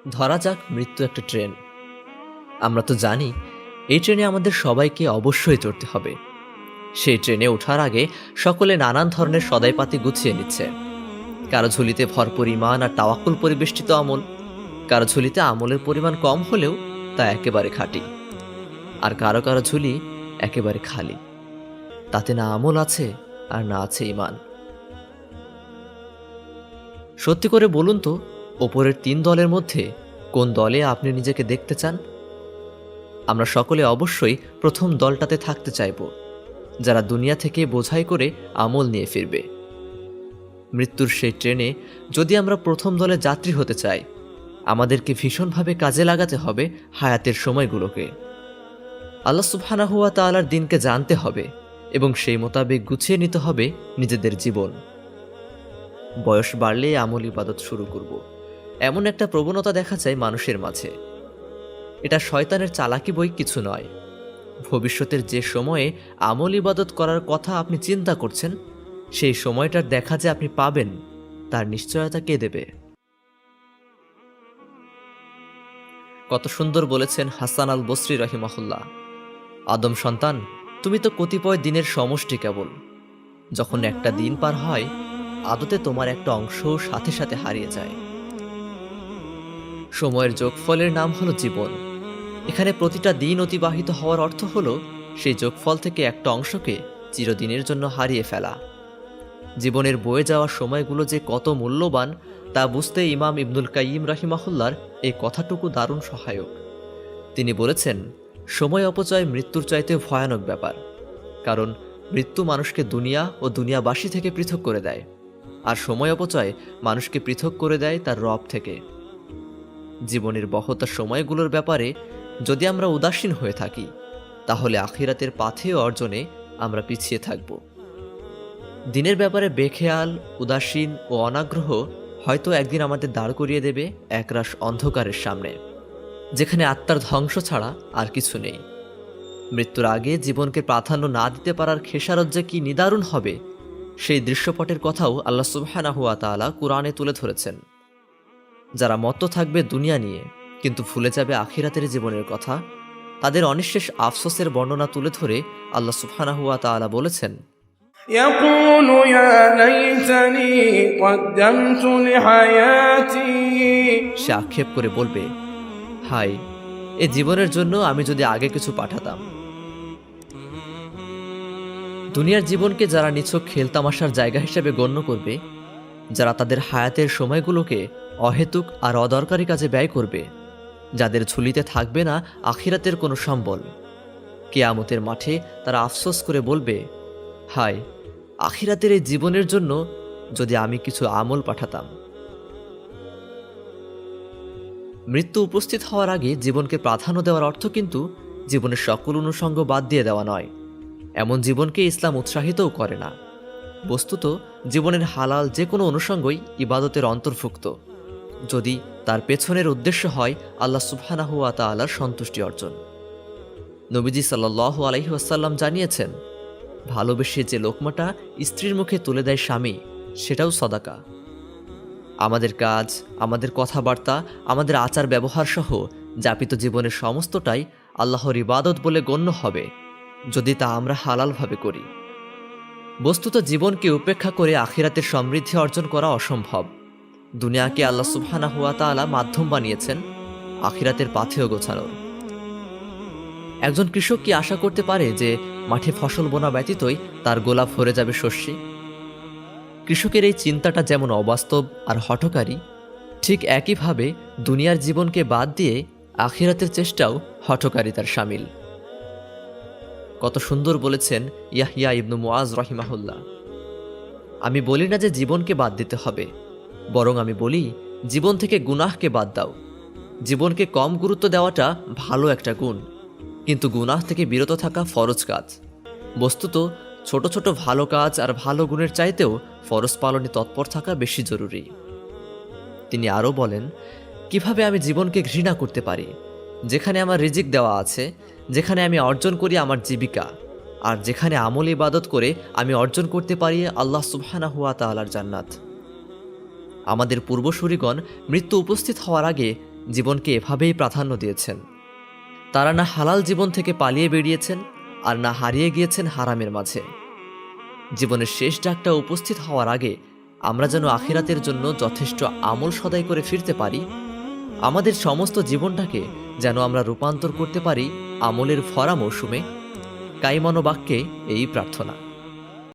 ধরা যাক মৃত্যু একটা ট্রেন। আমরা তো জানি এই ট্রেনে আমাদের সবাইকে অবশ্যই চড়তে হবে। সেই ট্রেনে ওঠার আগে সকলে নানান ধরনের সদাইপাতি গুছিয়ে নিচ্ছে। কারো ঝুলিতে ভরপুর ইমান আর তাওয়াক্কুল পরিবেষ্টিত আমল, কারো ঝুলিতে আমলের পরিমাণ কম হলেও তা একেবারে খাঁটি, আর কারো কারো ঝুলি একেবারে খালি, তাতে না আমল আছে আর না আছে ইমান। সত্যি করে বলুন তো, ওপরের 3 দলের মধ্যে কোন দলে আপনি নিজেকে দেখতে চান? আমরা সকলে অবশ্যই প্রথম দলটাতে থাকতে চাইব, যারা দুনিয়া থেকে বোঝাই করে আমল নিয়ে ফিরবে। মৃত্যুর সেই ট্রেনে যদি আমরা প্রথম দলে যাত্রী হতে চাই, আমাদেরকে ভীষণভাবে কাজে লাগাতে হবে হায়াতের সময়গুলোকে। আল্লাহ সুবহানাহু ওয়া তাআলার দিনকে জানতে হবে এবং সেই মোতাবেক গুছিয়ে নিতে হবে নিজেদের জীবন। বয়স বাড়লে আমল ইবাদত শুরু করব, এমন একটা প্রবণতা দেখা যায় মানুষের মাঝে। এটা শয়তানের চালাকি বই কিছু নয়। ভবিষ্যতের যে সময়ে আমল ইবাদত করার কথা আপনি চিন্তা করছেন, সেই সময়টার দেখা যে আপনি পাবেন, তার নিশ্চয়তা কে দেবে? কত সুন্দর বলেছেন হাসান আল বসরি রহিমাহুল্লাহ, আদম সন্তান, তুমি তো কতিপয় দিনের সমষ্টি কেবল। যখন একটা দিন পার হয়, আদতে তোমার একটা অংশ সাথে সাথে হারিয়ে যায়। সময়ের যোগফলের নাম হলো জীবন। এখানে প্রতিটা দিন অতিবাহিত হওয়ার অর্থ হলো সেই যোগফল থেকে একটা অংশকে চিরদিনের জন্য হারিয়ে ফেলা। জীবনের বয়ে যাওয়া সময়গুলো যে কত মূল্যবান তা বুঝতে ইমাম ইবনুল কাইয়িম রাহিমাহুল্লাহর এই কথাটুকু দারুণ সহায়ক। তিনি বলেছেন, সময় অপচয় মৃত্যুর চাইতে ভয়ানক ব্যাপার, কারণ মৃত্যু মানুষকে দুনিয়া ও দুনিয়াবাসী থেকে পৃথক করে দেয়, আর সময় অপচয় মানুষকে পৃথক করে দেয় তার রব থেকে। জীবনের বহতা সময়গুলোর ব্যাপারে যদি আমরা উদাসীন হয়ে থাকি, তাহলে আখিরাতের পাথে অর্জনে আমরা পিছিয়ে থাকব। দিনের ব্যাপারে বেখেয়াল, উদাসীন ও অনাগ্রহ হয়তো একদিন আমাদের দাঁড় করিয়ে দেবে একরাশ অন্ধকারের সামনে, যেখানে আত্মার ধ্বংস ছাড়া আর কিছু নেই। মৃত্যুর আগে জীবনকে প্রাধান্য না দিতে পারার খেসারত যে কি নিদারুণ হবে, সেই দৃশ্যপটের কথাও আল্লাহ সুবহানাহু ওয়া তাআলা কুরআনে তুলে ধরেছেন। যারা মত্ত থাকবে দুনিয়া নিয়ে কিন্তু ভুলে যাবে আখিরাতের জীবনের কথা, তাদের অনিঃশেষ আফসোসের বর্ণনা তুলে ধরে আল্লাহ সুবহানাহু ওয়া তাআলা বলেছেন, يقول يا ليتني قدمت لحياتي সে আক্ষেপ করে বলবে, হায়, এ জীবনের জন্য আমি যদি আগে কিছু পাঠাতাম। দুনিয়ার জীবনকে যারা নিছক খেলতামাশার জায়গা হিসেবে গণ্য করবে, যারা তাদের হায়াতের সময়গুলোকে অহেতুক আর অদরকারি কাজে ব্যয় করবে, যাদের ঝুলিতে থাকবে না আখিরাতের কোনো সম্বল, কিয়ামতের মাঠে তারা আফসোস করে বলবে, হায়, আখিরাতের এই জীবনের জন্য যদি আমি কিছু আমল পাঠাতাম। মৃত্যু উপস্থিত হওয়ার আগে জীবনকে প্রাধান্য দেওয়ার অর্থ কিন্তু জীবনের সকল অনুষঙ্গ বাদ দিয়ে দেওয়া নয়। এমন জীবনকে ইসলাম উৎসাহিতও করে না। বস্তুত জীবনের হালাল যে কোনো অনুষঙ্গই ইবাদতের অন্তর্ভুক্ত, যদি তার পেছনের উদ্দেশ্য হয় আল্লাহ সুবহানাহু ওয়া তাআলার সন্তুষ্টি অর্জন। নবীজি সাল্লাল্লাহু আলাইহি ওয়াসাল্লাম জানিয়েছেন, ভালোবেসে যে লোকমাটা স্ত্রীর মুখে তুলে দেয় স্বামী, সেটাও সদাকা। আমাদের কাজ, আমাদের কথাবার্তা, আমাদের আচার ব্যবহার সহ যাপিত জীবনের সমস্তটাই আল্লাহর ইবাদত বলে গণ্য হবে যদি তা আমরা হালালভাবে করি। বস্তুত জীবনকে উপেক্ষা করে আখিরাতের সমৃদ্ধি অর্জন করা অসম্ভব। দুনিয়াকে আল্লাহ সুবহানাহু ওয়া তাআলা মাধ্যম বানিয়েছেন আখিরাতের পাথেয় গোছানোর। একজন কৃষক কি আশা করতে পারে যে মাঠে ফসল বোনা ব্যতীতই তার গোলা ভরে যাবে শস্যে? কৃষকের এই চিন্তাটা যেমন অবাস্তব আর হঠকারী, ঠিক একইভাবে দুনিয়ার জীবনকে বাদ দিয়ে আখিরাতের চেষ্টাও হঠকারিতার শামিল। কত সুন্দর বলেছেন ইয়াহইয়া ইবনু মুআজ রাহিমাহুল্লাহ, আমি বলি না যে জীবনকে বাদ দিতে হবে, বরং আমি বলি জীবন থেকে গুনাহকে বাদ দাও। জীবনকে কম গুরুত্ব দেওয়াটা ভালো একটা গুণ, কিন্তু গুনাহ থেকে বিরত থাকা ফরজ কাজ। বস্তুত ছোট ছোট ভালো কাজ আর ভালো গুণের চাইতেও ফরজ পালনে তৎপর থাকা বেশি জরুরি। তিনি আরও বলেন, কিভাবে আমি জীবনকে ঘৃণা করতে পারি, যেখানে আমার রিজিক দেওয়া আছে, যেখানে আমি অর্জন করি আমার জীবিকা, আর যেখানে আমল ইবাদত করে আমি অর্জন করতে পারি আল্লাহ সুবহানাহু ওয়া তাআলার জান্নাত। আমাদের পূর্বসূরিগণ মৃত্যু উপস্থিত হওয়ার আগে জীবনকে এভাবেই প্রাধান্য দিয়েছেন। তারা না হালাল জীবন থেকে পালিয়ে বেরিয়েছেন আর না হারিয়ে গিয়েছেন হারামের মাঝে। জীবনের শেষ ডাকটা উপস্থিত হওয়ার আগে আমরা যেন আখিরাতের জন্য যথেষ্ট আমল সদাই করে ফিরতে পারি, আমাদের সমস্ত জীবনটাকে যেন আমরা রূপান্তর করতে পারি আমলের ভরা মৌসুমে। কাইমানো বাক্যে এই প্রার্থনা।